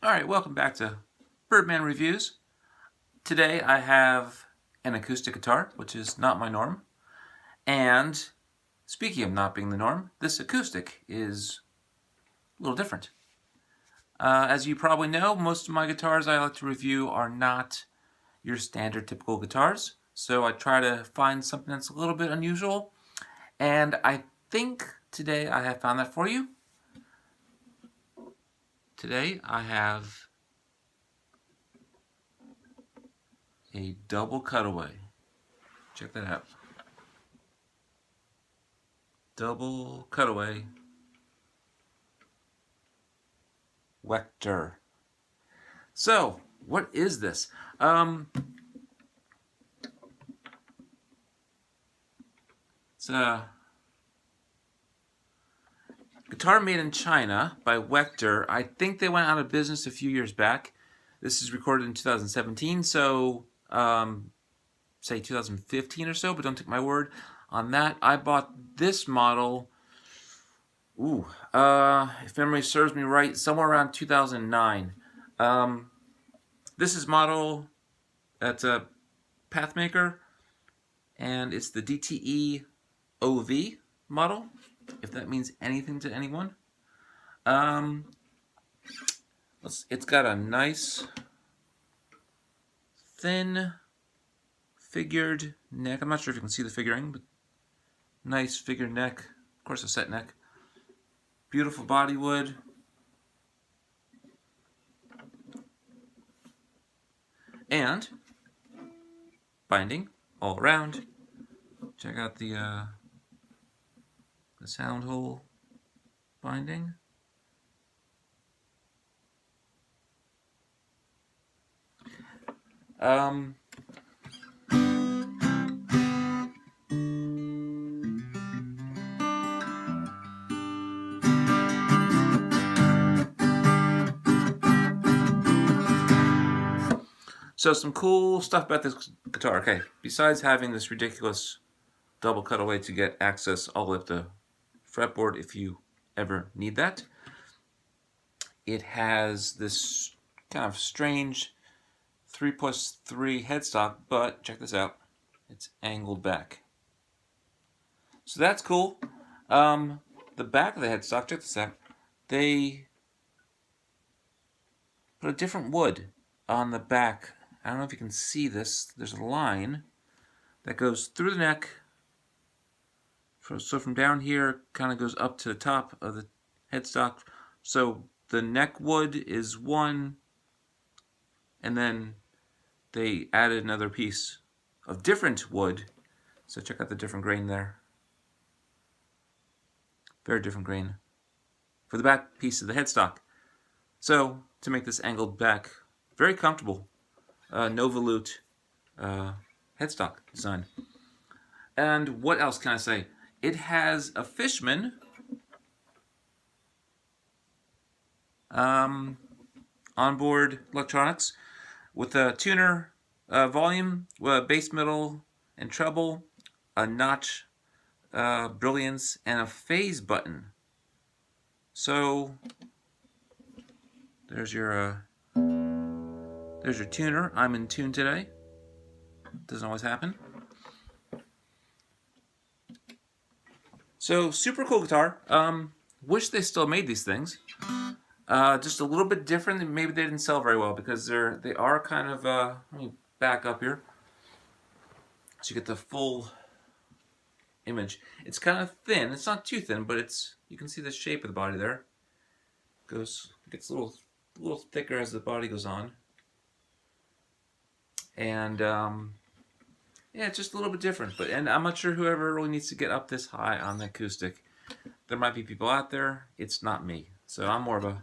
Alright, welcome back to Birdman Reviews. Today I have an acoustic guitar, which is not my norm. And speaking of not being the norm, this acoustic is a little different. As you probably know, most of my guitars I like to review are not your standard typical guitars. So I try to find something that's a little bit unusual. And I think today I have found that for you. Today I have a double cutaway. Check that out. Double cutaway Wechter. So, what is this? It's a guitar made in China by Wechter. I think they went out of business a few years back. This is recorded in 2017, so say 2015 or so, but don't take my word on that. I bought this model, if memory serves me right, somewhere around 2009. This is model, that's a Pathmaker, and it's the DTE OV model, if that means anything to anyone. It's got a nice, thin, figured neck. I'm not sure if you can see the figuring, but nice figured neck. Of course, a set neck. Beautiful body wood. And binding all around. Check out the sound hole binding. So some cool stuff about this guitar. Okay, besides having this ridiculous double cutaway to get access all the way up the fretboard if you ever need that, it has this kind of strange 3+3 headstock, but check this out, it's angled back. So that's cool. The back of the headstock, check this out, they put a different wood on the back. I don't know if you can see this. There's a line that goes through the neck. So from down here, kind of goes up to the top of the headstock. So the neck wood is one, and then they added another piece of different wood. So check out the different grain there. Very different grain for the back piece of the headstock. So to make this angled back very comfortable, no volute headstock design. And what else can I say? It has a Fishman onboard electronics with a tuner, volume, bass, middle, and treble, a notch, brilliance, and a phase button. So there's your tuner. I'm in tune today. Doesn't always happen. So super cool guitar. Wish they still made these things. Just a little bit different. Maybe they didn't sell very well because they are kind of. Let me back up here so you get the full image. It's kind of thin. It's not too thin, but you can see the shape of the body there. Gets a little thicker as the body goes on. And yeah, it's just a little bit different. And I'm not sure whoever really needs to get up this high on the acoustic. There might be people out there. It's not me. So I'm more of a...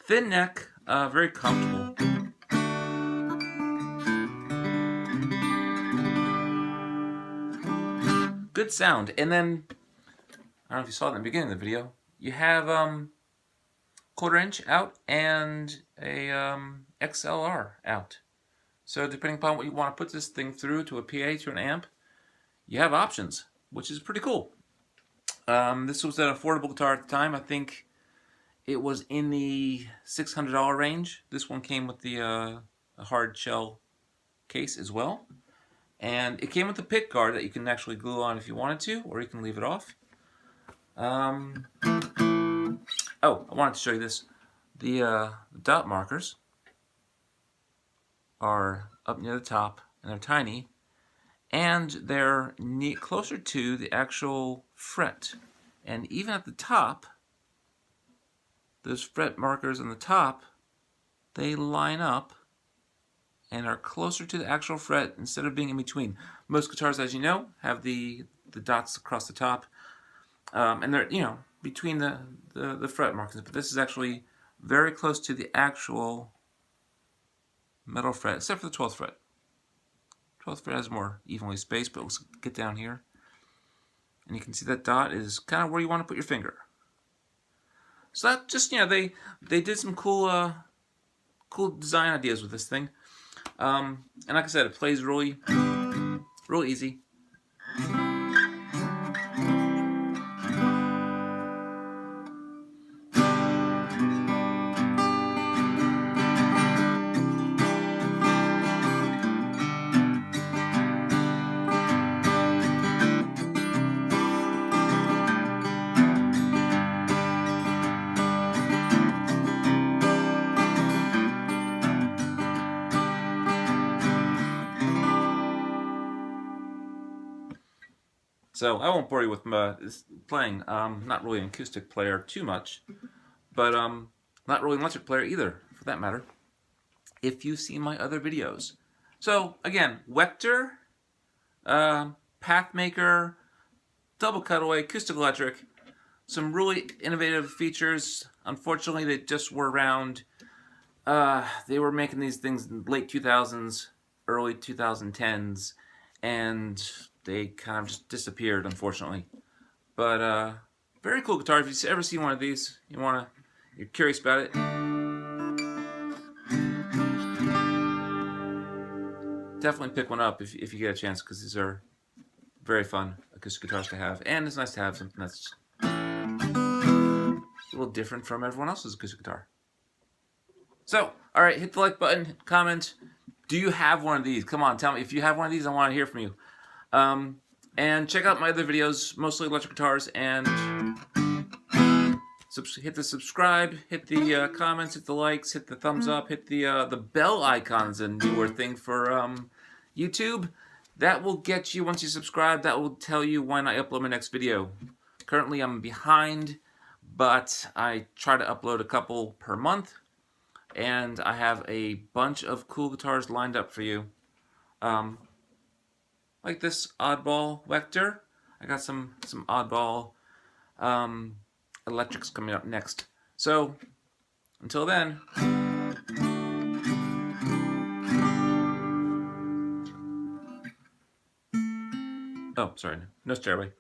Thin neck, very comfortable. Good sound. And then, I don't know if you saw it in the beginning of the video, you have 1/4 inch out and a XLR out. So depending upon what you want to put this thing through, to a PA, to an amp, you have options, which is pretty cool. This was an affordable guitar at the time. I think it was in the $600 range. This one came with the a hard shell case as well. And it came with a pick guard that you can actually glue on if you wanted to, or you can leave it off. Oh, I wanted to show you this. The dot markers are up near the top, and they're tiny, and they're closer to the actual fret. And even at the top, those fret markers on the top, they line up and are closer to the actual fret instead of being in between. Most guitars, as you know, have the dots across the top, and they're, you know, between the fret markers. But this is actually very close to the actual metal fret, except for the 12th fret. 12th fret has more evenly spaced, but let's get down here. And you can see that dot is kind of where you want to put your finger. So that just, you know, they did some cool design ideas with this thing. And like I said, it plays really easy. So I won't bore you with playing. Not really an acoustic player too much, but not really an electric player either, for that matter, if you've seen my other videos. So again, Wechter Pathmaker double cutaway acoustic electric. Some really innovative features. Unfortunately, they just were around. They were making these things in late 2000s, early 2010s, and they kind of just disappeared, unfortunately. But very cool guitar. If you've ever seen one of these, you're curious about it, definitely pick one up if you get a chance, because these are very fun acoustic guitars to have, and it's nice to have something that's a little different from everyone else's acoustic guitar. So, all right, hit the like button, comment. Do you have one of these? Come on, tell me if you have one of these. I want to hear from you. And check out my other videos, mostly electric guitars, and hit the subscribe, hit the comments, hit the likes, hit the thumbs up, hit the bell icon's a newer thing for YouTube. That will get you, once you subscribe, that will tell you when I upload my next video. Currently I'm behind, but I try to upload a couple per month, and I have a bunch of cool guitars lined up for you. Like this oddball Wechter. I got some oddball electrics coming up next. So, until then. Oh, sorry, no stairway.